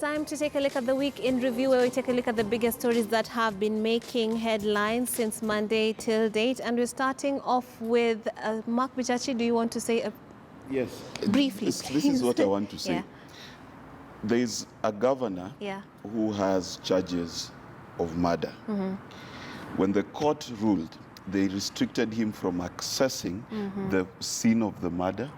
time to take a look at the week in review, where we take a look at the biggest stories that have been making headlines since Monday till date. And we're starting off with Mark Bichachi. Do you want to say yes, briefly, this is what I want to say. Yeah. There is a governor who has charges of murder. When the court ruled, they restricted him from accessing the scene of the murder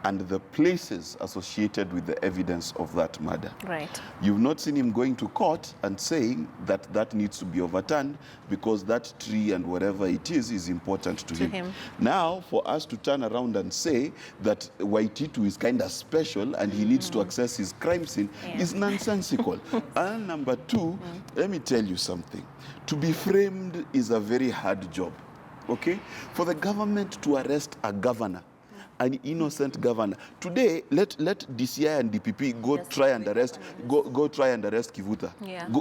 and the places associated with the evidence of that murder. Right. You've not seen him going to court and saying that that needs to be overturned because that tree and whatever it is important to him. Now, for us to turn around and say that Waititu is kind of special and he needs to access his crime scene is nonsensical. And number two, let me tell you something. To be framed is a very hard job. Okay, for the government to arrest a governor, an innocent governor. Today, let DCI and DPP go try and arrest Kivuta.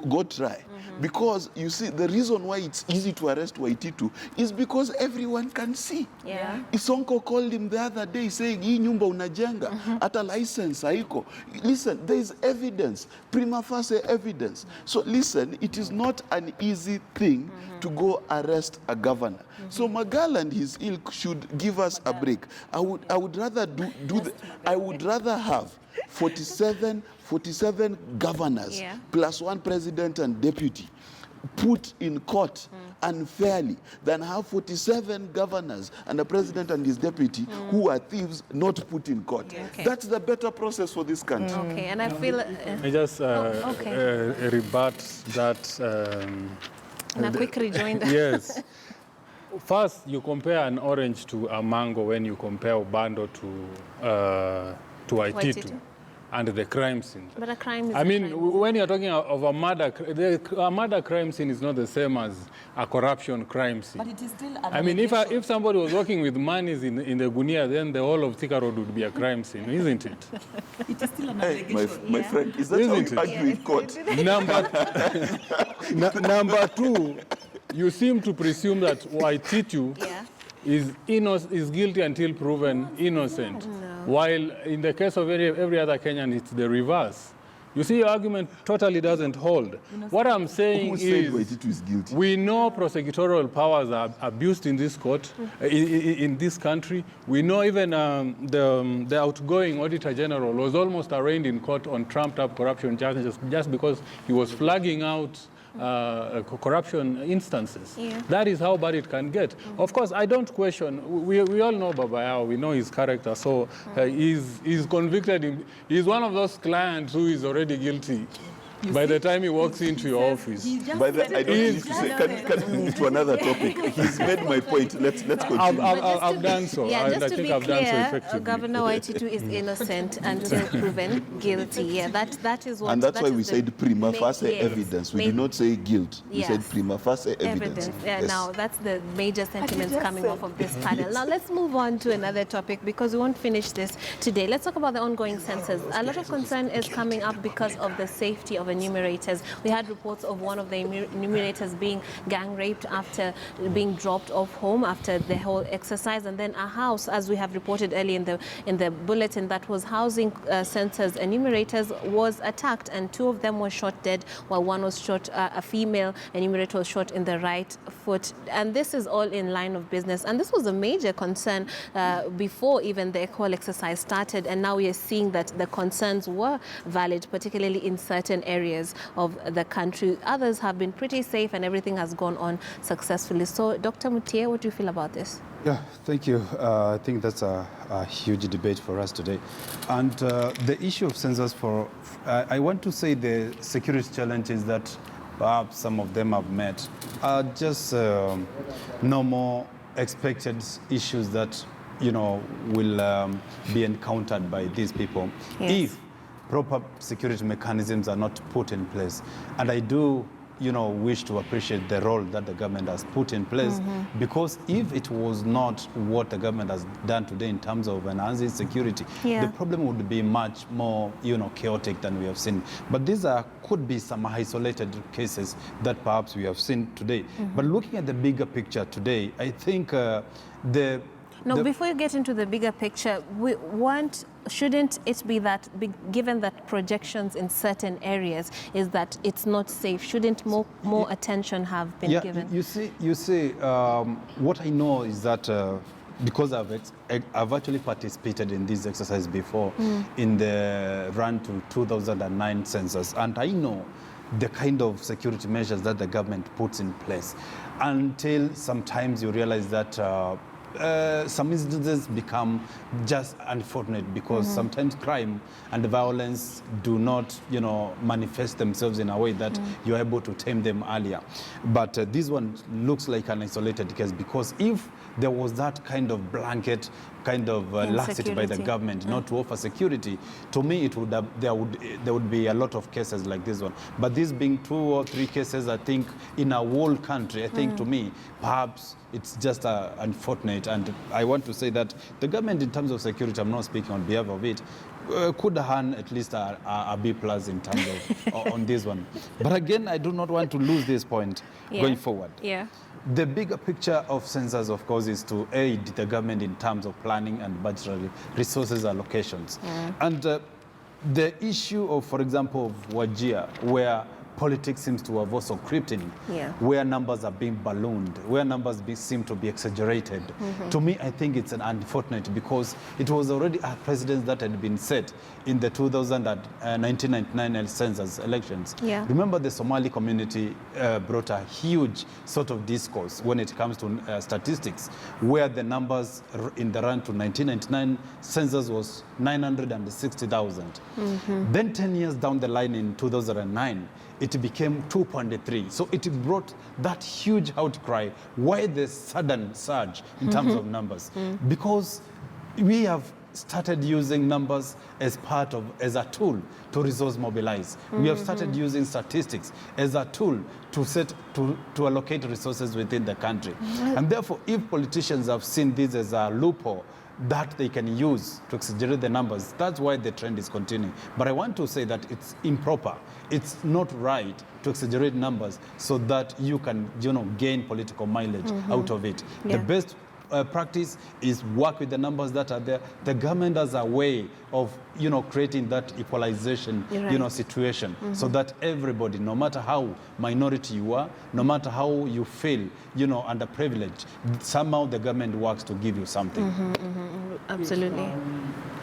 Go try. Because you see, the reason why it's easy to arrest Waititu is because everyone can see. Isonko called him the other day saying, "Hii nyumba unajenga, ata license haiko." Listen, there is evidence, prima facie evidence. So listen, it is not an easy thing to go arrest a governor. So Magal and his ilk should give us a break. I would rather I would rather have 47 governors plus one president and deputy put in court unfairly than have 47 governors and a president and his deputy who are thieves not put in court. That's the better process for this country. Okay, and I feel... I just rebut that... and a quick rejoinder. Yes. First, you compare an orange to a mango when you compare Ubando to Waititu and the crime scene. But a crime is when you're talking of a murder, a murder crime scene is not the same as a corruption crime scene. But it is still if somebody was working with monies in the gunia, then the whole of Thika Road would be a crime scene, isn't it? It is still an allegation. My friend, is that isn't how you argue in court? Number two, you seem to presume that Waititu is guilty until proven innocent. While in the case of every other Kenyan, it's the reverse. You see, your argument totally doesn't hold. What I'm saying is guilty? We know prosecutorial powers are abused in this court, in this country. We know even the outgoing Auditor General was almost arraigned in court on trumped-up corruption charges just because he was flagging out corruption instances. That is how bad it can get. Of course, I don't question. We all know Babayao. We know his character. So he's convicted. He's one of those clients who is already guilty by the time he walks into your office. I don't need to say. Can we move to another topic? He's made my point. Let's continue. I've done so. Just I to think be I've done so clear, effectively. Governor Waititu is innocent until proven guilty. That is what. And that's why we said prima facie evidence. We did not say guilt. We said prima facie evidence. Now that's the major sentiments coming off of this panel. Now let's move on to another topic because we won't finish this today. Let's talk about the ongoing census. A lot of concern is coming up because of the safety of enumerators. We had reports of one of the enumerators being gang raped after being dropped off home after the whole exercise, and then a house, as we have reported earlier in the bulletin, that was housing census enumerators was attacked, and 2 of them were shot dead, while one was shot, a female enumerator was shot in the right foot. And this is all in line of business, and this was a major concern before even the whole exercise started, and now we are seeing that the concerns were valid, particularly in certain areas of the country. Others have been pretty safe and everything has gone on successfully. So, Dr. Mutie, what do you feel about this? Yeah, thank you. I think that's a huge debate for us today. And the issue of census I want to say the security challenges that perhaps some of them have met are just normal expected issues that, will be encountered by these people if proper security mechanisms are not put in place. And I do, wish to appreciate the role that the government has put in place, because if it was not what the government has done today in terms of enhancing security, the problem would be much more, chaotic than we have seen. But these could be some isolated cases that perhaps we have seen today. But looking at the bigger picture today, I think Now, before you get into the bigger picture, shouldn't it be that, given that projections in certain areas is that it's not safe, shouldn't more attention have been given? You see, what I know is that because I've actually participated in this exercise before in the run to 2009 census, and I know the kind of security measures that the government puts in place until sometimes you realize that some instances become just unfortunate because sometimes crime and violence do not, manifest themselves in a way that you're able to tame them earlier. But this one looks like an isolated case, because if there was that kind of blanket kind of laxity by the government not to offer security, to me there would be a lot of cases like this one. But this being 2 or 3 cases, I think in a whole country, I think to me perhaps it's just unfortunate. And I want to say that the government, in terms of security, I'm not speaking on behalf of it, could earn at least a B plus in terms of on this one. But again, I do not want to lose this point going forward. Yeah. The bigger picture of census, of course, is to aid the government in terms of planning and budgetary resources allocations. And the issue of, for example, of Wajir, where politics seems to have also crept in, where numbers are being ballooned, where numbers seem to be exaggerated. To me, I think it's unfortunate, because it was already a precedent that had been set in the 1999 census elections. Remember, the Somali community brought a huge sort of discourse when it comes to statistics, where the numbers in the run to 1999 census was 960,000. Then 10 years down the line in 2009, it became 2.3. So it brought that huge outcry. Why the sudden surge in terms of numbers? Because we have started using numbers as a tool to resource mobilize. We have started using statistics as a tool to allocate resources within the country. And therefore, if politicians have seen this as a loophole that they can use to exaggerate the numbers, that's why the trend is continuing. But I want to say that it's improper. It's not right to exaggerate numbers so that you can, gain political mileage out of it. The best practice is work with the numbers that are there. The government has a way of, creating that equalization, situation, so that everybody, no matter how minority you are, no matter how you feel, underprivileged, somehow the government works to give you something. Absolutely.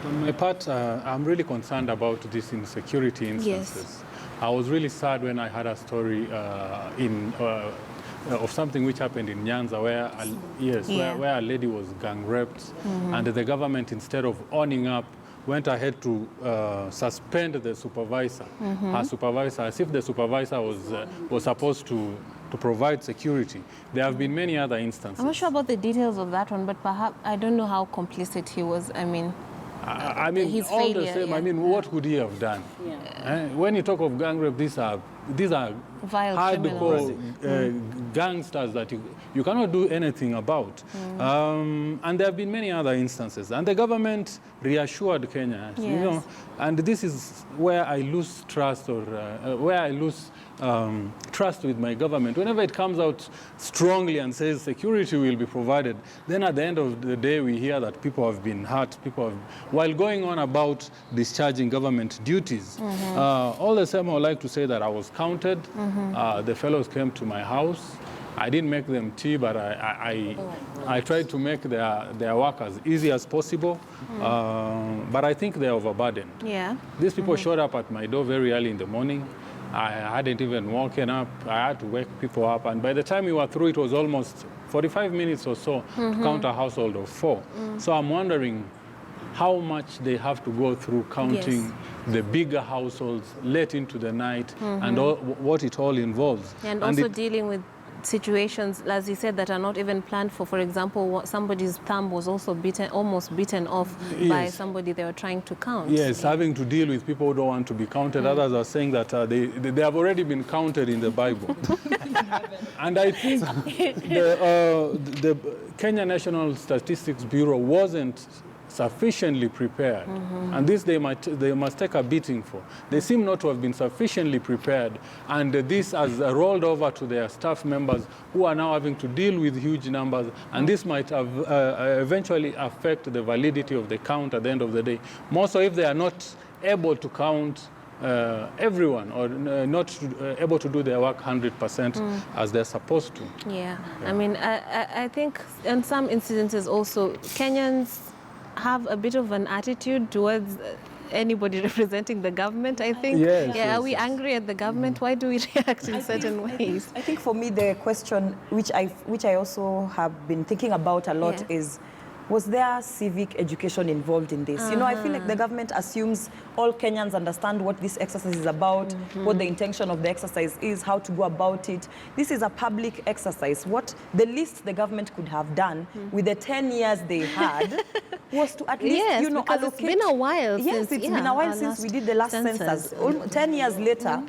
On my part, I'm really concerned about this insecurity instances. I was really sad when I had a story of something which happened in Nyanza, where a lady was gang raped, and the government, instead of owning up, went ahead to suspend the supervisor, her supervisor, as if the supervisor was supposed to provide security. There have been many other instances. I'm not sure about the details of that one, but perhaps I don't know how complicit he was. His all failure, the same. What could he have done? When you talk of gang rape, these are hardcore gangsters that you cannot do anything about. And there have been many other instances. And the government reassured Kenya, and this is where I lose trust, or where I lose trust with my government. Whenever it comes out strongly and says security will be provided, then at the end of the day we hear that people have been hurt, while going on about discharging government duties. All the same, I would like to say that I was counted. The fellows came to my house. I didn't make them tea, but I tried to make their work as easy as possible. But I think they're overburdened. These people showed up at my door very early in the morning. I hadn't even woken up. I had to wake people up. And by the time we were through, it was almost 45 minutes or so to count a household of 4. So I'm wondering how much they have to go through counting the bigger households late into the night and what it all involves. And also dealing with situations, as you said, that are not even planned for. For example, somebody's thumb was also almost bitten off by somebody they were trying to count. Having to deal with people who don't want to be counted. Others are saying that they have already been counted in the Bible. And I think the Kenya National Statistics Bureau wasn't sufficiently prepared. And this they must take a beating for. They seem not to have been sufficiently prepared, and this has rolled over to their staff members who are now having to deal with huge numbers, and this might have, eventually affect the validity of the count at the end of the day. More so if they are not able to count everyone, or not able to do their work 100% as they're supposed to. Yeah. I mean, I think in some incidences also, Kenyans have a bit of an attitude towards anybody representing the government, I think. Yes, yeah, yes, are we angry at the government? Why do we react in certain ways? I think for me the question which I also have been thinking about a lot is, was there civic education involved in this? You know, I feel like the government assumes all Kenyans understand what this exercise is about, what the intention of the exercise is, how to go about it. This is a public exercise. What the least the government could have done with the 10 years they had was to at least, you know, allocate. It's been a while yes, since, it's been a while since we did the last census. 10 years later,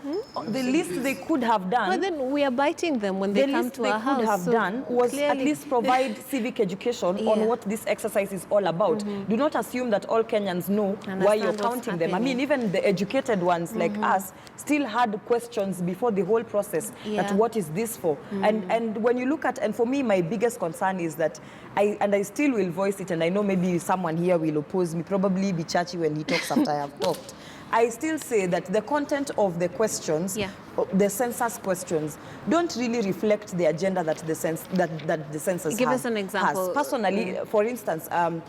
the least they could have done. But then we are biting them when they come to our house. The least they could have done was at least provide civic education on what this exercise is all about. Do not assume that all Kenyans know why you're counting them. I mean, even the educated ones like us still had questions before the whole process that what is this for? And when you look at, and for me, my biggest concern is that I still will voice it, and I know maybe someone here will oppose me, probably be churchy when he talks after I have talked. I still say that the content of the questions, the census questions, don't really reflect the agenda that the census Give us an example. has. Personally, for instance, I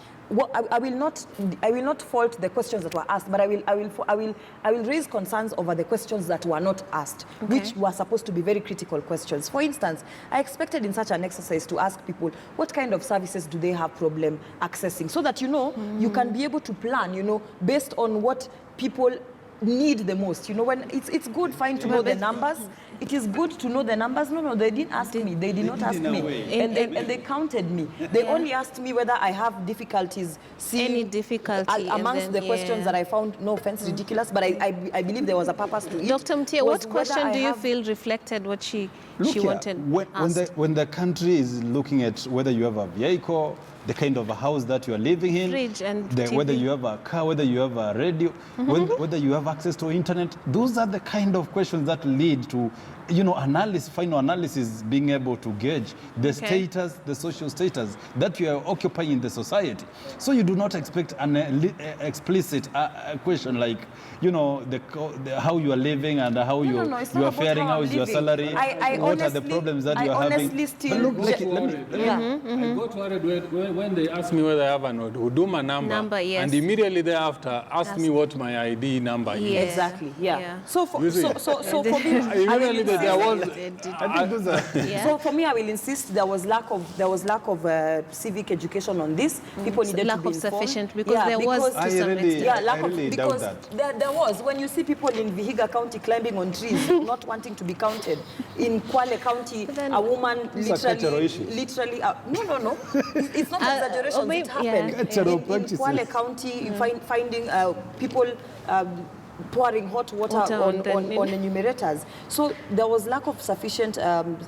will not fault the questions that were asked, but I will raise concerns over the questions that were not asked, which were supposed to be very critical questions. For instance, I expected in such an exercise to ask people what kind of services do they have problem accessing, so that, you know, you can be able to plan, you know, based on what people need the most. You know, when it's good, fine, to know the numbers. It is good to know the numbers. No, they didn't ask me. They did not ask me. And they counted me. They only asked me whether I have difficulties seeing any difficulty amongst the questions that I found, no offense, ridiculous, but I believe there was a purpose to it. Dr. Mtia, what question do you feel reflected what she wanted asked? When the country is looking at whether you have a vehicle, the kind of a house that you are living in, fridge and TV. Whether you have a car, whether you have a radio, whether you have access to internet, those are the kind of questions that lead to, you know, final analysis, being able to gauge the status, the social status that you are occupying in the society. So you do not expect an explicit question like, you know, how you are living and how you are faring, how is your salary, what are the problems that you are having. Still look, I got worried when they asked me whether I have an Huduma number, and immediately thereafter asked me what my ID number is. Exactly, So for me, so for me, I will insist there was lack of civic education on this. People needed to be informed. Sufficient, because there was to some extent. Doubt that. There was, when you see people in Vihiga County climbing on trees, not wanting to be counted. In Kwale County, a woman literally, no, it's not exaggeration. It happened. In Kwale County, finding people pouring hot water on enumerators. So there was lack of sufficient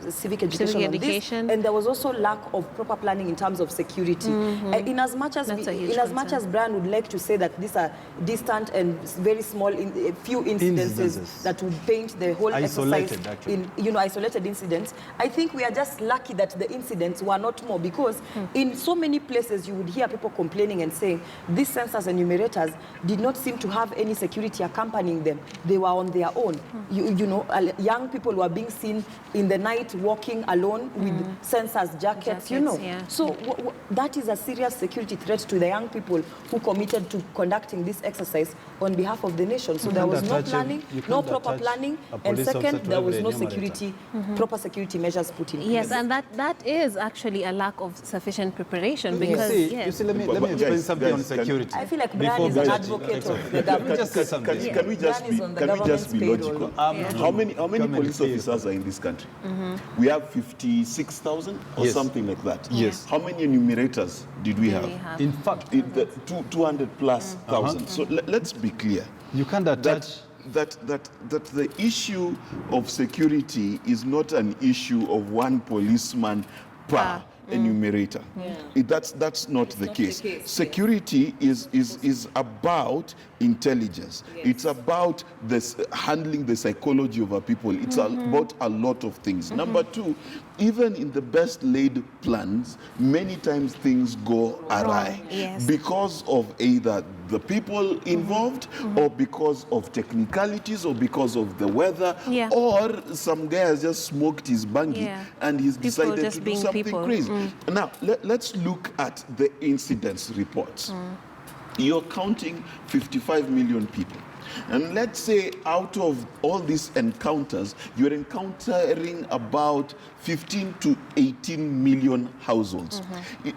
civic education on this, and there was also lack of proper planning in terms of security. In as much as Brian would like to say that these are distant and very small, few incidences that would paint the whole exercise in, you know, isolated incidents, I think we are just lucky that the incidents were not more, because in so many places you would hear people complaining and saying these census enumerators did not seem to have any security accompanying them. They were on their own. You know, young people were being seen in the night walking alone with census jackets, you know. So that is a serious security threat to the young people who committed to conducting this exercise on behalf of the nation. So there was no planning, no proper planning, and second, there was no security, proper security measures put in place. Yes, and that is actually a lack of sufficient preparation, because you see, let me explain something on security. I feel like Brian is an advocate of the government. Just say something. Can we just be logical? How many police officers are in this country? We have 56,000 or something like that. Yes. How many enumerators did we have? In fact, 200 plus thousand. So let's be clear. You can't attach that the issue of security is not an issue of one policeman per enumerator. That's not the case. Security is about intelligence. Yes. It's about this handling the psychology of our people. It's about a lot of things. Number two, even in the best laid plans, many times things go awry because of either the people involved or because of technicalities or because of the weather or some guy has just smoked his bangi and he's decided to do something crazy. Now, let's look at the incidents reports. You're counting 55 million people. And let's say out of all these encounters, you're encountering about 15 to 18 million households.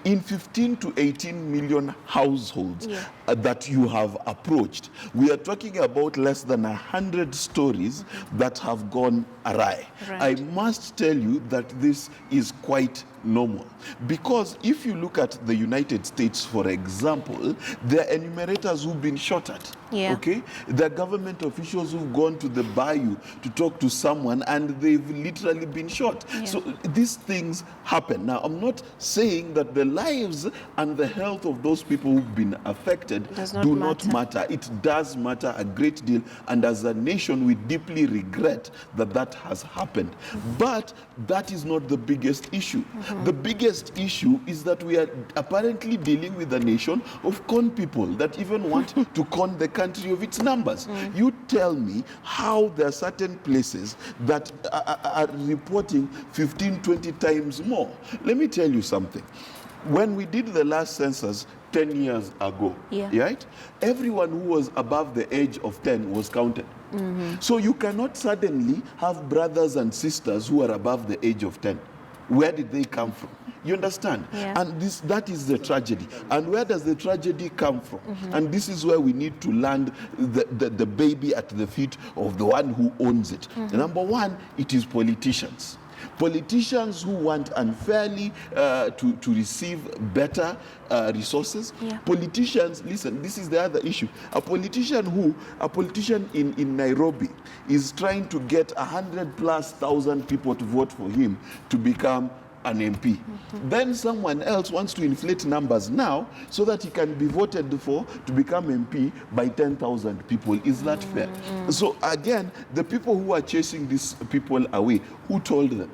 In 15 to 18 million households that you have approached, we are talking about less than 100 stories that have gone awry. I must tell you that this is quite normal. Because if you look at the United States, for example, there are enumerators who've been shot at. Okay? There are government officials who've gone to the bayou to talk to someone and they've literally been shot. So these things happen. Now, I'm not saying that the lives and the health of those people who've been affected do not matter. It does matter a great deal. And as a nation, we deeply regret that that has happened. But that is not the biggest issue. The biggest issue is that we are apparently dealing with a nation of con people that even want to con the country of its numbers. You tell me how there are certain places that are reporting 15, 20 times more. Let me tell you something. When we did the last census 10 years ago, right? Everyone who was above the age of 10 was counted. So you cannot suddenly have brothers and sisters who are above the age of 10. Where did they come from? You understand? And that is the tragedy. And where does the tragedy come from? And this is where we need to land the baby at the feet of the one who owns it. Number one, it is politicians. Politicians who want unfairly to receive better resources. Politicians, listen, this is the other issue. A politician in Nairobi is trying to get 100,000+ people to vote for him to become an MP. Then someone else wants to inflate numbers now so that he can be voted for to become MP by 10,000 people. Is that fair? So again, the people who are chasing these people away, who told them?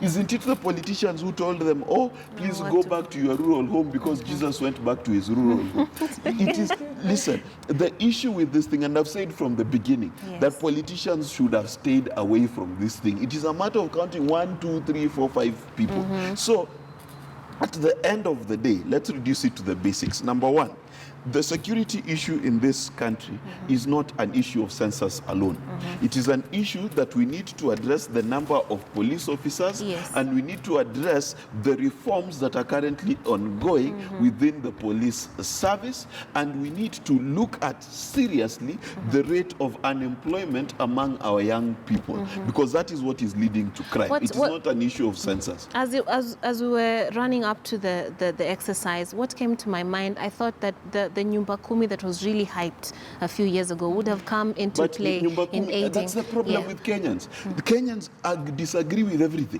Isn't it the politicians who told them, oh, please go back to your rural home because Jesus went back to his rural home? It is, listen, the issue with this thing, and I've said from the beginning, that politicians should have stayed away from this thing. It is a matter of counting 1, 2, 3, 4, 5 people. So at the end of the day, let's reduce it to the basics. Number one, the security issue in this country is not an issue of census alone. It is an issue that we need to address the number of police officers and we need to address the reforms that are currently ongoing within the police service, and we need to look at seriously the rate of unemployment among our young people, because that is what is leading to crime. It is not an issue of census. As we were running up to the exercise, what came to my mind, I thought that the Nyumba Kumi that was really hyped a few years ago would have come into play in aiding. That's the problem with Kenyans. The Kenyans disagree with everything.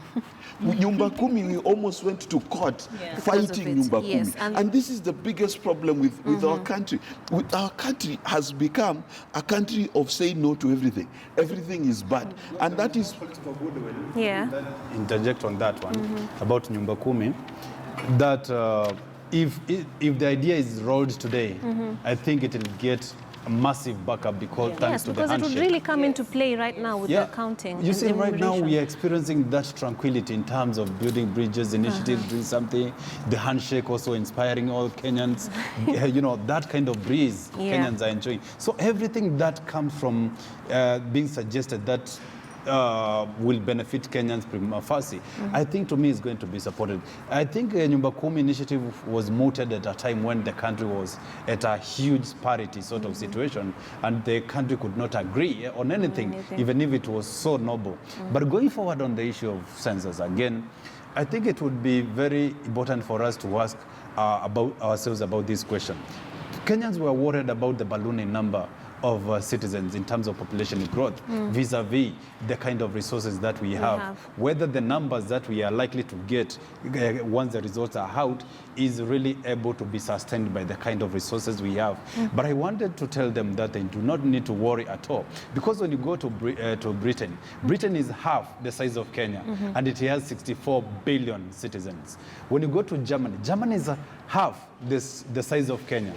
Nyumba Kumi, we almost went to court fighting Nyumba Kumi. And this is the biggest problem with our country. Our country has become a country of saying no to everything. Everything is bad. And that is... Interject on that one about Nyumba Kumi, that if the idea is rolled today, I think it will get a massive backup because thanks to the handshake. Because it would really come into play right now with the counting. You see, right now we are experiencing that tranquility in terms of building bridges, initiatives, doing something. The handshake also inspiring all Kenyans. You know, that kind of breeze Kenyans are enjoying. So everything that comes from being suggested that will benefit Kenyans prima facie, I think to me is going to be supported. I think Nyumba Kumi initiative was mooted at a time when the country was at a huge parity sort of situation and the country could not agree on anything, even if it was so noble. But going forward on the issue of census, again, I think it would be very important for us to ask about ourselves about this question. Kenyans were worried about the ballooning number of citizens in terms of population growth vis-a-vis the kind of resources that we have. Whether the numbers that we are likely to get once the results are out is really able to be sustained by the kind of resources we have. But I wanted to tell them that they do not need to worry at all, because when you go to Britain, Britain is half the size of Kenya, and it has 64 billion citizens. When you go to Germany, Germany is half the size of Kenya,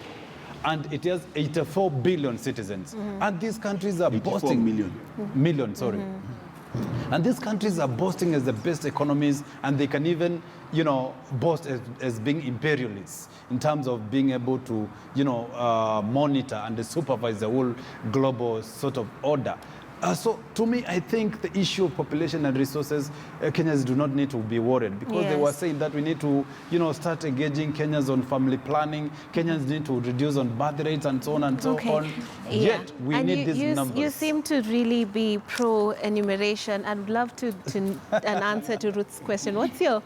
and it has 84 billion citizens. And these countries are boasting... million, sorry. And these countries are boasting as the best economies, and they can even, you know, boast as being imperialists in terms of being able to, you know, monitor and supervise the whole global sort of order. So to me, I think the issue of population and resources, Kenyans do not need to be worried, because they were saying that we need to, you know, start engaging Kenyans on family planning. Kenyans need to reduce on birth rates and so on and so on. Yet we need these numbers. You seem to really be pro-enumeration. I'd love to an answer to Ruth's question. What's your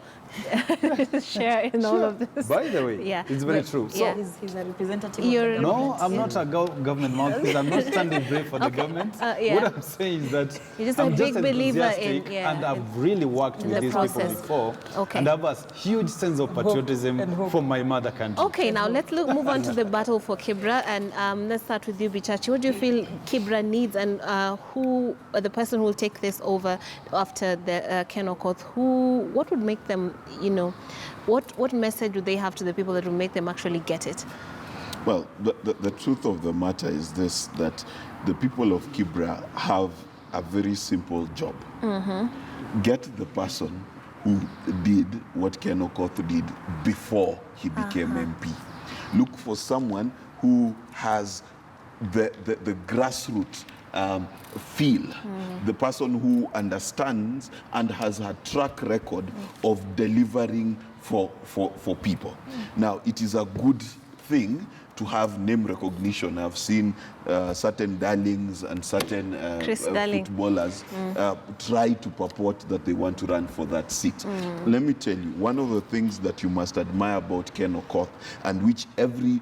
share in all of this? By the way, it's very true. So he's a representative of You're... the No, government. I'm not a government mouthpiece. I'm not standing brave for the government. What I'm saying is that You're just I'm a big believer enthusiastic, and I've really worked with these people before, and I have a huge sense of patriotism for my mother country. Okay, now let's move on to the battle for Kibra, and let's start with you, Bichachi. What do you feel Kibra needs, and who the person who will take this over after the Ken Okoth? What would make them, you know, what message do they have to the people that will make them actually get it? Well, the truth of the matter is this, that the people of Kibra have a very simple job. Get the person who did what Ken Okoth did before he became MP. Look for someone who has the grassroots feel, the person who understands and has a track record of delivering for people. Now, it is a good thing to have name recognition. I've seen certain darlings and certain footballers try to purport that they want to run for that seat. Let me tell you, one of the things that you must admire about Ken Okoth, and which every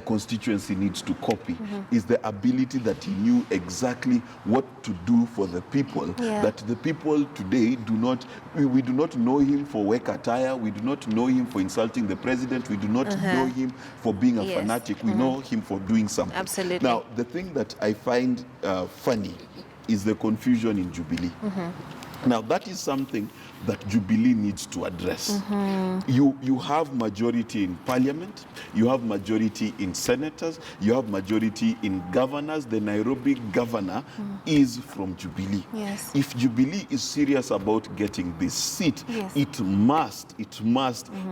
constituency needs to copy, is the ability that he knew exactly what to do for the people. That the people today do not, we do not know him for work attire, we do not know him for insulting the president, we do not know him for being a fanatic, we know him for doing something. Absolutely. Now, the thing that I find funny is the confusion in Jubilee. Now, that is something that Jubilee needs to address. You have majority in parliament, you have majority in senators, you have majority in governors. The Nairobi governor is from Jubilee. If Jubilee is serious about getting this seat, it must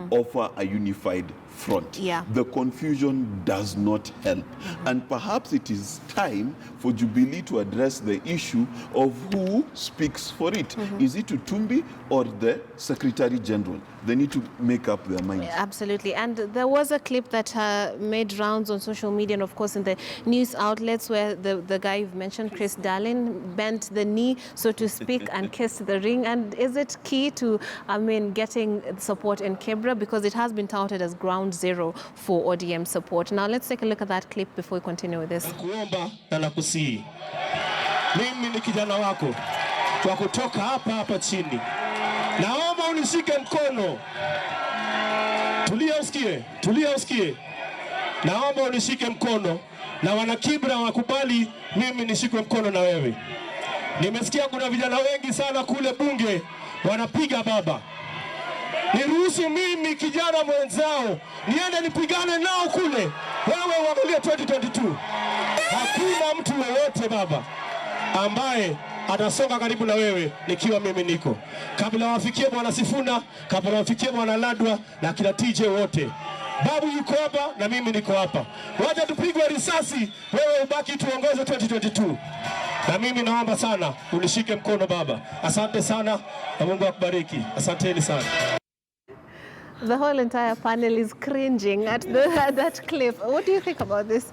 offer a unified front. The confusion does not help. And perhaps it is time for Jubilee to address the issue of who speaks for it. Is it Utumbi or the Secretary General? They need to make up their minds. Absolutely. And there was a clip that made rounds on social media and, of course, in the news outlets, where the guy you've mentioned, Chris Darlin, bent the knee, so to speak, and kissed the ring. And is it key to, getting support in Kibra? Because it has been touted as ground zero for ODM support. Now, let's take a look at that clip before we continue with this. Nakuomba na nakusihi. Mimi ni kijana wako kwa kutoka hapa chini. Naomba unishike mkono. Tulia usikie. Naomba unishike mkono, na wana Kibra wakubali mimi nishikwe mkono na wewe. Nimesikia kuna vijana wengi sana kule bunge wanapiga baba. Niruhusu mimi kijana mwenzao niende nipigane nao kule. Wewe uangalie 2022. Hakuna mtu yeyote baba ambaye atasonga karibu na wewe nikiwa mimi niko. Kabla wafikie bwana Sifuna, kabla wafikie bwana Ladwa na kila TJ wote. Babu yuko hapa na mimi niko hapa. Wacha tupigwe risasi, wewe ubaki tuongoze 2022. Na mimi naomba sana unishike mkono baba. Asante sana na Mungu akubariki. Asanteni sana. The whole entire panel is cringing at that clip. What do you think about this?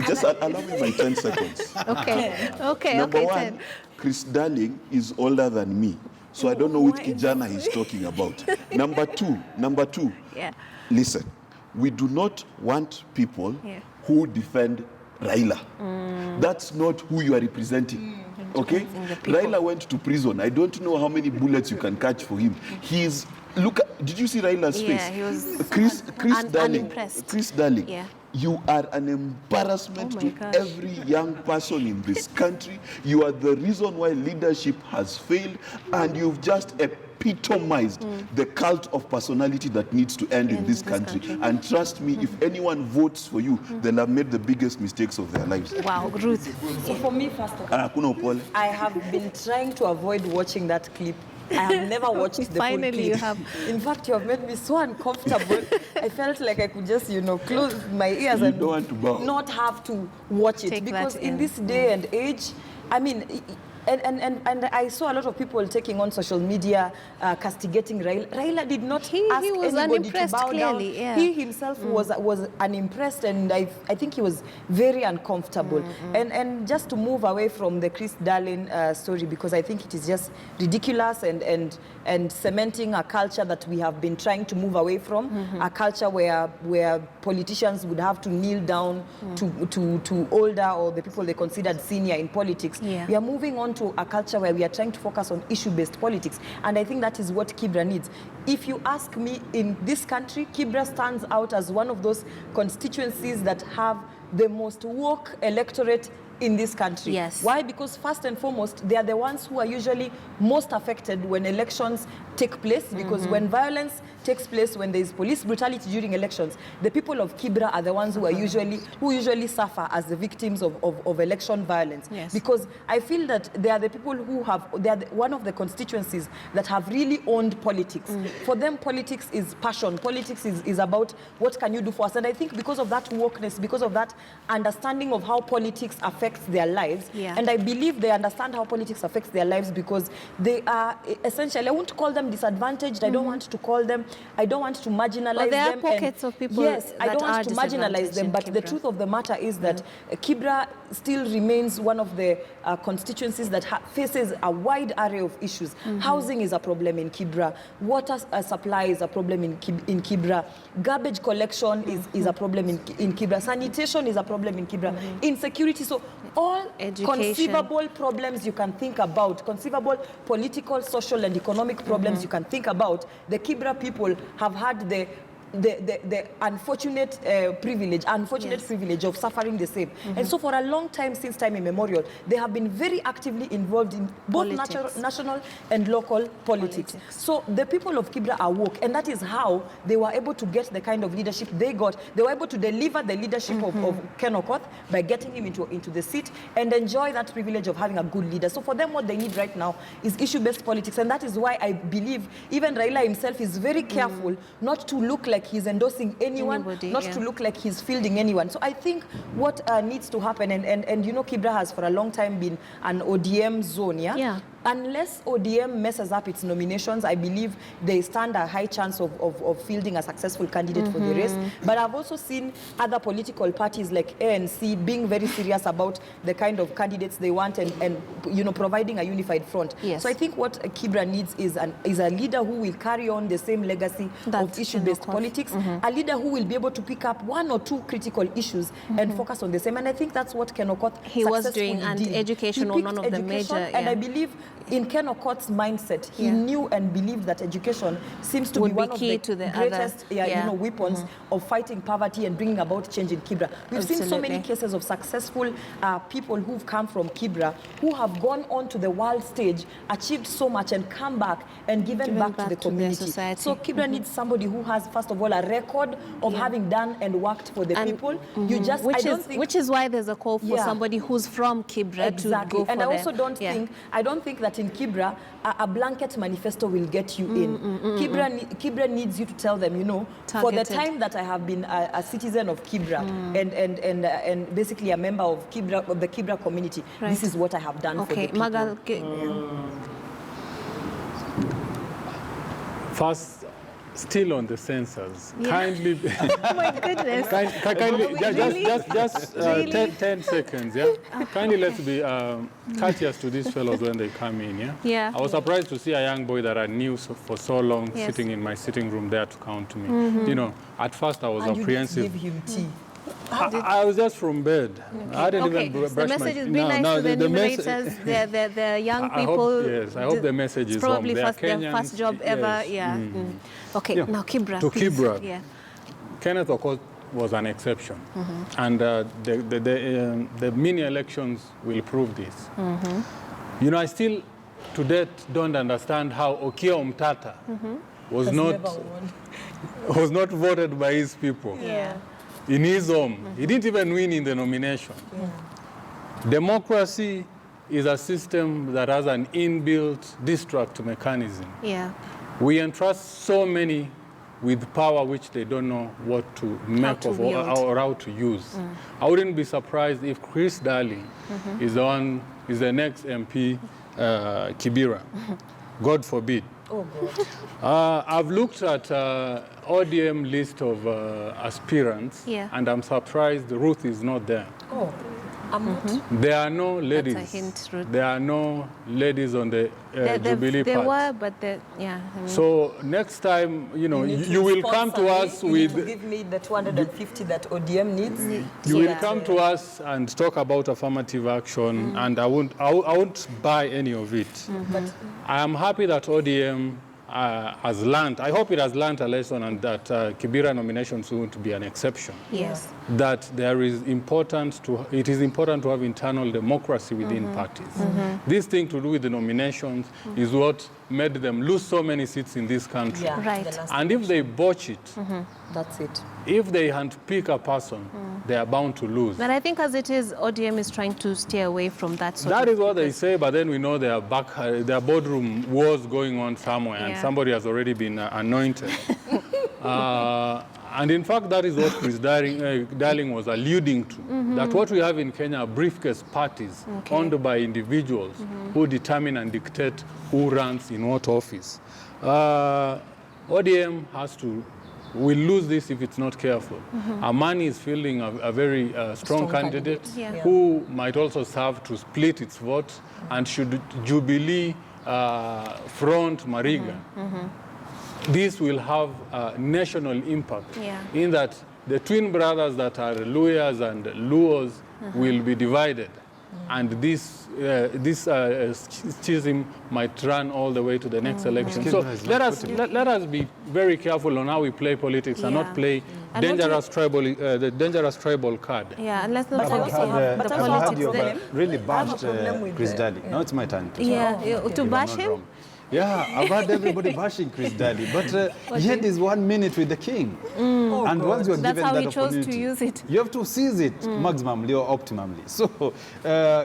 Just allow me my 10 seconds. Okay. Number okay, one, 10. Chris Darling is older than me, so I don't know which kijana he's talking about. Number two. Listen, we do not want people who defend Raila. That's not who you are representing. Okay? Raila went to prison. I don't know how many bullets you can catch for him. He's look. Did you see Raila's face? Yeah, he was Chris Darling. unimpressed. Chris Darling. Yeah. You are an embarrassment to gosh. every young person in this country. You are the reason why leadership has failed, and you've just epitomized the cult of personality that needs to end in this country. And trust me, if anyone votes for you, they'll have made the biggest mistakes of their lives. Wow, Ruth. So for me, first of all, I have been trying to avoid watching that clip. I have never watched the full Finally, clip. you have. In fact, you have made me so uncomfortable. I felt like I could just, close my ears and don't want to bow. not have to watch it. Take Because that in in. this day and age, I mean, and I saw a lot of people taking on social media, castigating Raila. Raila did not ask he was anybody to unimpressed, bow clearly, down. yeah. He himself was unimpressed, and I think he was very uncomfortable. And just to move away from the Chris Darling story, because I think it is just ridiculous and cementing a culture that we have been trying to move away from, a culture where politicians would have to kneel down to older or the people they considered senior in politics. Yeah. We are moving on to a culture where we are trying to focus on issue-based politics. And I think that is what Kibra needs. If you ask me, in this country, Kibra stands out as one of those constituencies that have the most woke electorate in this country. Yes. Why? Because first and foremost, they are the ones who are usually most affected when elections take place, because when violence takes place, when there is police brutality during elections, the people of Kibra are the ones who usually suffer as the victims of election violence. Yes. Because I feel that they are the people who one of the constituencies that have really owned politics. For them, politics is passion. Politics is about what can you do for us. And I think because of that wokeness, because of that understanding of how politics affects their lives, and I believe they understand how politics affects their lives because they are essentially, I won't call them disadvantaged, I don't want to marginalize them. There are pockets of people Yes, I that don't want to marginalize them, but the Kibra. truth of the matter is that Kibra still remains one of the constituencies that faces a wide array of issues. Housing is a problem in Kibra. Water supply is a problem in Kibra. Garbage collection is a problem in Kibra. Sanitation is a problem in Kibra. Insecurity. So all conceivable problems you can think about, conceivable political, social, and economic problems you can think about, the Kibra people have had the unfortunate privilege of suffering the same. And so for a long time, since time immemorial, they have been very actively involved in both national and local politics. So the people of Kibra are woke, and that is how they were able to get the kind of leadership they got. They were able to deliver the leadership of Ken Okoth by getting him into the seat and enjoy that privilege of having a good leader. So for them, what they need right now is issue-based politics, and that is why I believe even Raila himself is very careful not to look like he's endorsing anyone, to look like he's fielding anyone. So I think what needs to happen, and Kibra has for a long time been an ODM zone, Unless ODM messes up its nominations, I believe they stand a high chance of fielding a successful candidate for the race. But I've also seen other political parties like ANC being very serious about the kind of candidates they want and providing a unified front. Yes. So I think what Kibra needs is a leader who will carry on the same legacy of issue-based politics, a leader who will be able to pick up one or two critical issues and focus on the same. And I think that's what Ken Okoth was doing, and education was one of the major. And I believe in Ken Okoth's mindset, he knew and believed that education seems to be one of the greatest weapons of fighting poverty and bringing about change in Kibra. We've seen so many cases of successful people who've come from Kibra, who have gone on to the world stage, achieved so much, and come back and given back to the community. So Kibra needs somebody who has, first of all, a record of having done and worked for the people. Which is why there's a call for somebody who's from Kibra to go for and I also don't think that in Kibra, a blanket manifesto will get you in. Kibra needs you to tell them, for the time that I have been a citizen of Kibra and basically a member of the Kibra community, this is what I have done for the people. Magal, First, still on the census, kindly. Oh my goodness. Kindly, just 10 seconds, Kindly let's be courteous to these fellows when they come in, I was surprised to see a young boy that I knew for so long sitting in my sitting room there to count to me. At first I was apprehensive. You give him tea. I was just from bed. Okay. I didn't even brush the message is be nice to the enumerators, the young people. Yes, I hope the message is probably home. their first job ever. Yeah. Okay, now Kibra. To please. Kibra. Yeah. Kenneth Okoth was an exception. And the mini elections will prove this. You know, I still to date don't understand how Okia Omtata was not voted by his people. Yeah. In his home. He didn't even win in the nomination. Democracy is a system that has an inbuilt distract mechanism. Yeah. We entrust so many with power which they don't know what to make of or how to use. I wouldn't be surprised if Chris Darling is the next MP Kibra. God forbid. Oh, God. I've looked at ODM list of aspirants, and I'm surprised Ruth is not there. Oh, I'm not. There are no ladies. That's a hint, Ruth. There are no ladies on the Jubilee There part. were, but yeah. I mean, So next time, you know, you will come to us you with. need to give me the 250 that ODM needs. You will come to us and talk about affirmative action, and I won't buy any of it. But I am happy that ODM has learned. I hope it has learned a lesson, and that Kibera nominations won't be an exception. yes. That it is important to have internal democracy within parties. This thing to do with the nominations is what made them lose so many seats in this country. yeah, Right. the last And if they botch it, that's it. if they handpick a person, they are bound to lose. But I think as it is, ODM is trying to steer away from that sort That of is what they say, but then we know there are boardroom wars going on somewhere, and somebody has already been anointed. And in fact, that is what Chris Darling was alluding to, that what we have in Kenya are briefcase parties owned by individuals who determine and dictate who runs in what office. ODM will lose this if it's not careful. Amani is fielding a very strong candidate who might also serve to split its vote, and should Jubilee front Mariga, this will have a national impact in that the twin brothers that are Luyas and Luos will be divided. And this schism might run all the way to the next election. So let us be very careful on how we play politics and not play the dangerous tribal card. Yeah, and let's not But forget but the also politics you there. have really bashed problem with Chris the- Daly. Now it's my turn. Yeah, to bash I'm not him? wrong. Yeah, I've heard everybody bashing Chris Daly, but he had his 1 minute with the king. And once you're That's given how that he chose to opportunity, use it. you have to seize it maximally or optimally. So,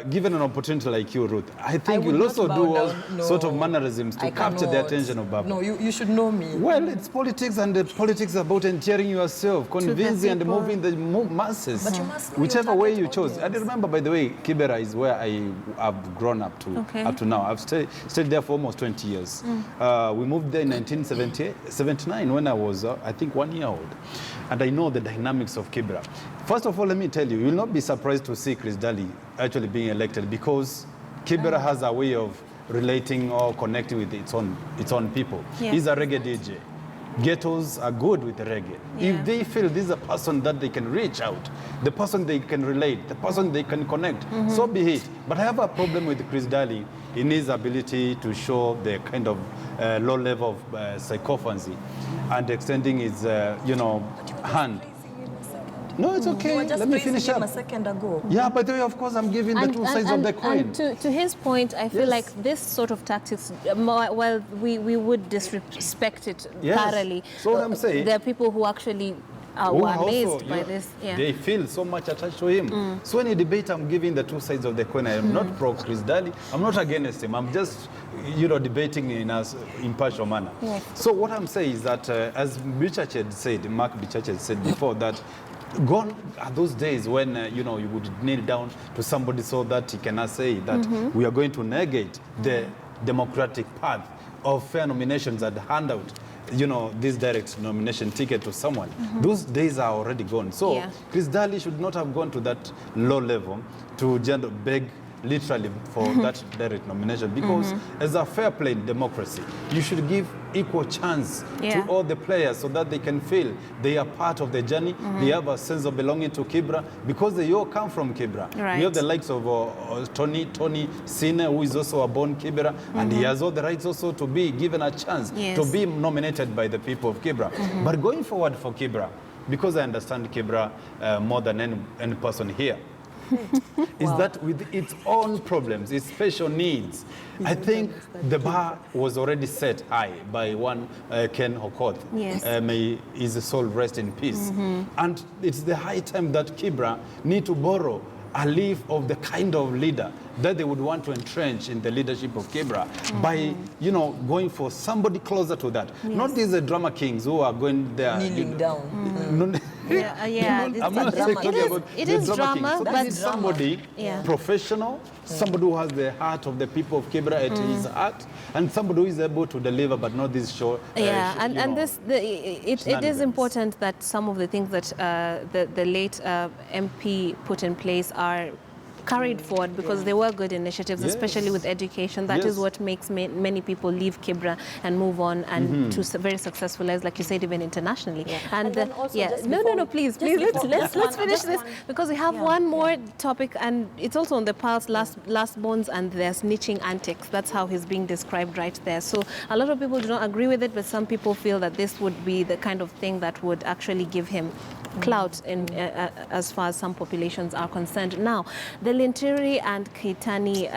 given an opportunity like you, Ruth, I think would you'll not also bow do all down. sort of No, mannerisms to I capture the cannot. attention of Baba. No, you should know me. Well, it's politics, and politics is about endearing yourself, convincing and people. moving the masses. But you must know whichever your way target you chose. audience. I remember, by the way, Kibera is where I have grown up to now. I've stayed there for almost 20 years. We moved there in 1979 when I was, I think, 1 year old. And I know the dynamics of Kibra. First of all, let me tell you, you'll not be surprised to see Chris Daly actually being elected, because Kibra has a way of relating or connecting with its own people. Yeah. He's a reggae DJ. Ghettos are good with reggae. Yeah. If they feel this is a person that they can reach out, the person they can relate, the person they can connect, so be it. But I have a problem with Chris Daly in his ability to show the kind of low level of psychophancy and extending his, hand. No, it's okay. You were just Let me praising finish him up. a second ago. Yeah, by the way, of course, I'm giving the two sides of the coin. And to his point, I feel Yes. like this sort of tactics, while we would disrespect it Yes. thoroughly, So what I'm saying- there are people who actually Who were also, amazed by this. Yeah. They feel so much attached to him. So when you debate, I'm giving the two sides of the coin. I am not pro Chris Daly. I'm not against him. I'm just, debating in an impartial manner. Yes. So what I'm saying is that, as Bichach had said, Mark Bichach had said before, that gone are those days when, you would kneel down to somebody so that he cannot say that we are going to negate the democratic path of fair nominations and hand out this direct nomination ticket to someone. Those days are already gone. So Yeah. Chris Daly should not have gone to that low level to beg literally for that direct nomination, because as a fair play democracy, you should give equal chance to all the players so that they can feel they are part of the journey. They have a sense of belonging to Kibra because they all come from Kibra. Right. We have the likes of Tony Sine, who is also a born Kibra, and he has all the rights also to be given a chance to be nominated by the people of Kibra. But going forward for Kibra, because I understand Kibra more than any person here, is that with its own problems, its special needs, I think the bar was already set high by one Ken Okoth. Yes. May his soul rest in peace. And it's the high time that Kibra need to borrow a leaf of the kind of leader that they would want to entrench in the leadership of Kibra by, going for somebody closer to that. Not these drama kings who are going there. Kneeling down. I'm not talking about it the is drama, So but this is somebody professional, somebody who has the heart of the people of Kibra at his heart, and somebody who is able to deliver, but not this show. It is important that some of the things that the late MP put in place are carried forward, because they were good initiatives, especially with education. That is what makes many people leave Kibra and move on and to very successful lives, like you said, even internationally. And then also please, let's finish this, because we have one more topic, and it's also on the pulse, last bonds and their snitching antics. That's how he's being described right there. So a lot of people do not agree with it, but some people feel that this would be the kind of thing that would actually give him clout in as far as some populations are concerned. Now, the Linturi and Keitani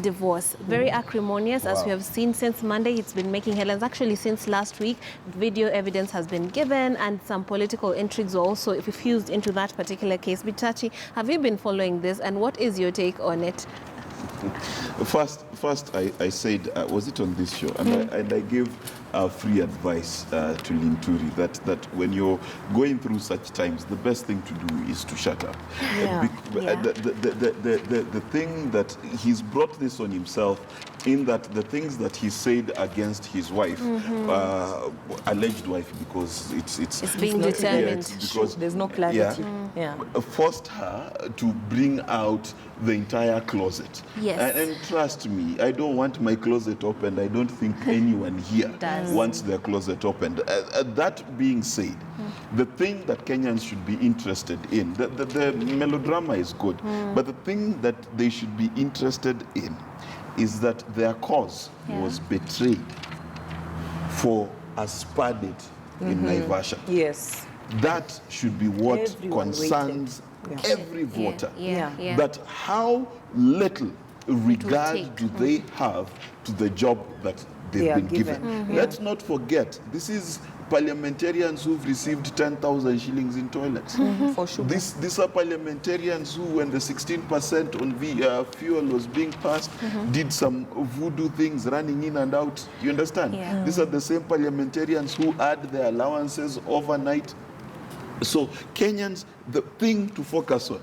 divorce, very acrimonious, as we have seen since Monday. It's been making headlines actually since last week. Video evidence has been given, and some political intrigues were also fused into that particular case. Bitachi, have you been following this, and what is your take on it? First, I said, was it on this show? And I gave free advice to Linturi that when you're going through such times, the best thing to do is to shut up. The thing that he's brought this on himself, in that the things that he said against his wife, alleged wife, because it's being determined. Because there's no clarity. Forced her to bring out the entire closet. Yes. And trust me, I don't want my closet opened. I don't think anyone here wants their closet opened. That being said, the thing that Kenyans should be interested in, the melodrama is good, but the thing that they should be interested in is that their cause was betrayed for a sparded in Naivasha. Yes. That should be what Everyone concerns every voter. Yeah. That how little regard do they have to the job that they've been given. Let's not forget, this is parliamentarians who've received 10,000 shillings in toilets. For sure. These are parliamentarians who, when the 16% on fuel was being passed, did some voodoo things, running in and out. You understand? These are the same parliamentarians who add their allowances overnight. So Kenyans, the thing to focus on,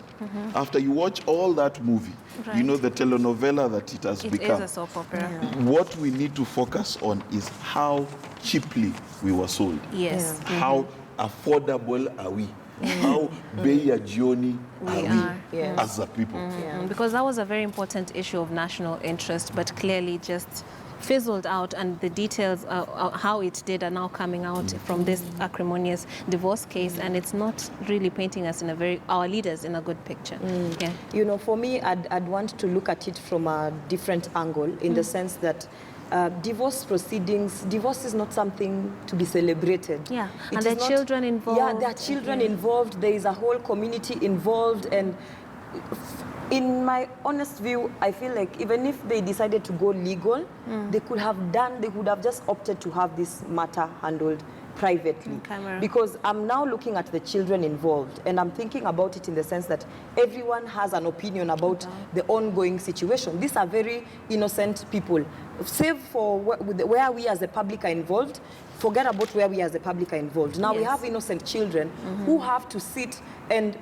after you watch all that movie, you know, the telenovela that it has become. It is a soap opera. What we need to focus on is how cheaply we were sold. Yes. How affordable are we? How bei ya jioni are we as a people? Because that was a very important issue of national interest, but clearly just fizzled out, and the details how it did are now coming out from this acrimonious divorce case, and it's not really painting us in our leaders in a good picture. You know, for me, I'd want to look at it from a different angle, in the sense that divorce proceedings, divorce is not something to be celebrated. And there are children involved. There are children involved. There is a whole community involved, and in my honest view, I feel like even if they decided to go legal, they would have just opted to have this matter handled privately. Because I'm now looking at the children involved, and I'm thinking about it in the sense that everyone has an opinion about the ongoing situation. These are very innocent people. Save for where we as the public are involved, forget about where we as the public are involved. Now we have innocent children who have to sit and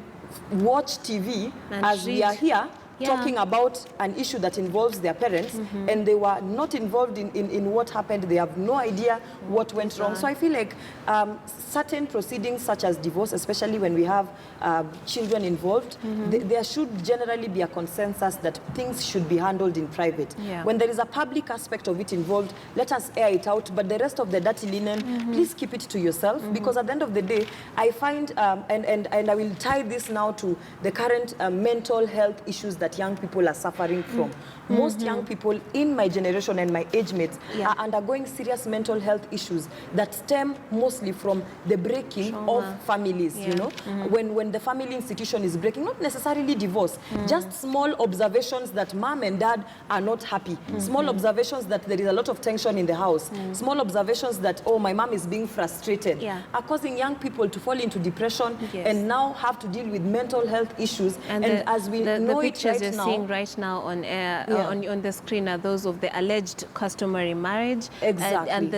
watch TV as we are here talking about an issue that involves their parents, and they were not involved in what happened. They have no idea what went wrong. So I feel like certain proceedings such as divorce, especially when we have children involved, there should generally be a consensus that things should be handled in private. When there is a public aspect of it involved, let us air it out, but the rest of the dirty linen, please keep it to yourself, because at the end of the day, I find, and I will tie this now to the current mental health issues that young people are suffering from. Most young people in my generation and my age mates are undergoing serious mental health issues that stem mostly from the breaking of families, you know. When the family institution is breaking, not necessarily divorce, just small observations that mom and dad are not happy, small observations that there is a lot of tension in the house, small observations that, oh, my mom is being frustrated, are causing young people to fall into depression and now have to deal with mental health issues. And as we know the it pictures right you're now, seeing right now on air, on the screen are those of the alleged customary marriage. Exactly. And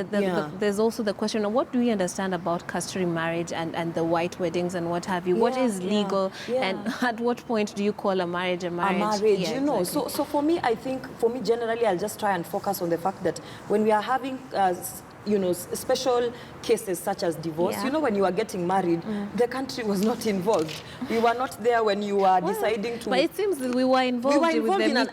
there's also the question of what do we understand about customary marriage and the white weddings and what have you. What is legal and at what point do you call a marriage a marriage? A marriage, you know. Exactly. So for me, I think, for me generally, I'll just try and focus on the fact that when we are having you know, special cases such as divorce, you know, when you are getting married, the country was not involved. We were not there when you were deciding to... But it seems that we were involved,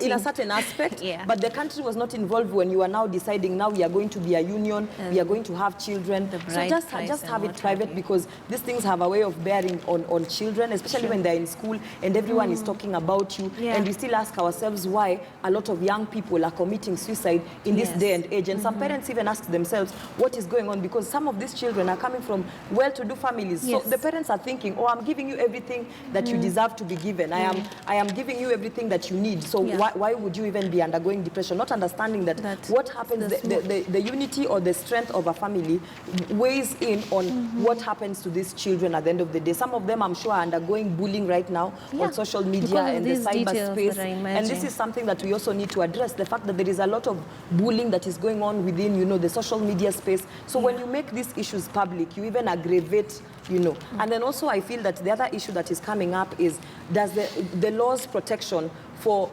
in a certain aspect, but the country was not involved when you are now deciding, now we are going to be a union, we are going to have children. So just have it private, because these things have a way of bearing on children, especially when they're in school and everyone is talking about you. And we still ask ourselves why a lot of young people are committing suicide in this day and age. And some parents even ask themselves, what is going on? Because some of these children are coming from well-to-do families. So the parents are thinking, oh, I'm giving you everything that you deserve to be given. I am giving you everything that you need. So why would you even be undergoing depression? Not understanding that what happens, the unity or the strength of a family weighs in on what happens to these children at the end of the day. Some of them, I'm sure, are undergoing bullying right now on social media and the cyberspace. And this is something that we also need to address, the fact that there is a lot of bullying that is going on within, you know, the social media space. So when you make these issues public, you even aggravate, you know. And then also I feel that the other issue that is coming up is, does the law's protection for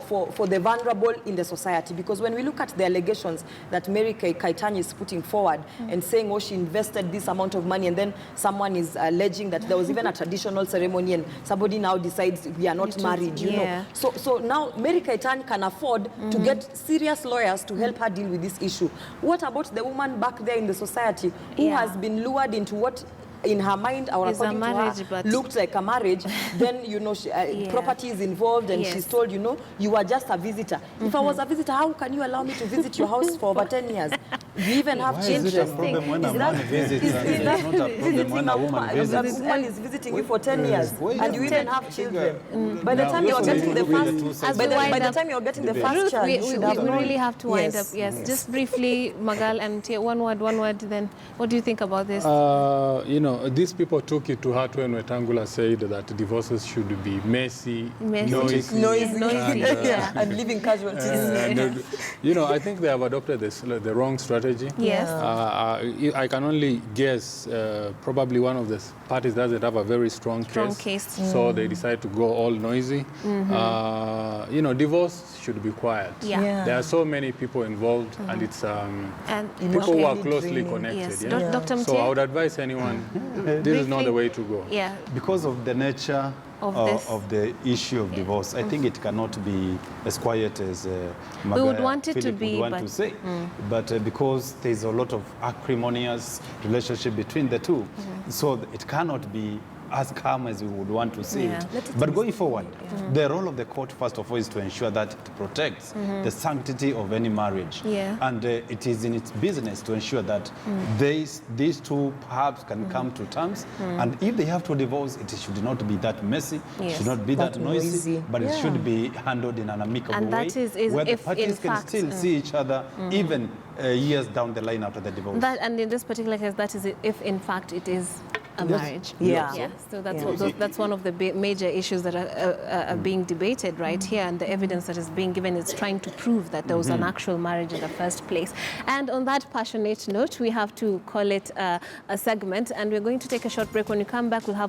the vulnerable in the society? Because when we look at the allegations that Mary Kaitani is putting forward and saying, oh, she invested this amount of money, and then someone is alleging that there was even a traditional ceremony and somebody now decides we are not married, you know. So now Mary Kaitani can afford to get serious lawyers to help her deal with this issue. What about the woman back there in the society who has been lured into what in her mind, or according to her, looked like a marriage? Then, you know, property is involved, and she's told, you know, you are just a visitor. If I was a visitor, how can you allow me to visit your house for over 10 years? You even have children. Is it a problem when a man visits? It's not a problem when a woman visits. A woman is visiting you for 10 years, and you even have children. By the time you're getting the first, by the time you're getting the first child, we really have to wind up. Yes, just briefly, Magal, and one word. Then, what do you think about this? You know, these people took it to heart when Wetangula said that divorces should be messy, noisy, and leaving casualties. You know, I think they have adopted the wrong strategy. Yes. I can only guess probably one of the parties doesn't have a very strong case. So they decide to go all noisy. You know, divorce should be quiet. There are so many people involved, and it's people who are closely connected. Dr. So I would advise anyone, this is not the way to go. Because of the nature of the issue of divorce, I think it cannot be as quiet as we would want it to be, to say. But because there's a lot of acrimonious relationship between the two, so it cannot be as calm as we would want to see it. But going forward, the role of the court, first of all, is to ensure that it protects the sanctity of any marriage. And it is in its business to ensure that these two perhaps can come to terms. And if they have to divorce, it should not be that messy, it should not be that noisy, but it should be handled in an amicable way, where the parties can still see each other, even years down the line after the divorce. And in this particular case, that is if in fact it is a marriage. So that's one of the major issues that are being debated right here, and the evidence that is being given is trying to prove that there was an actual marriage in the first place. And on that passionate note, we have to call it a segment, and we're going to take a short break. When we come back, we'll have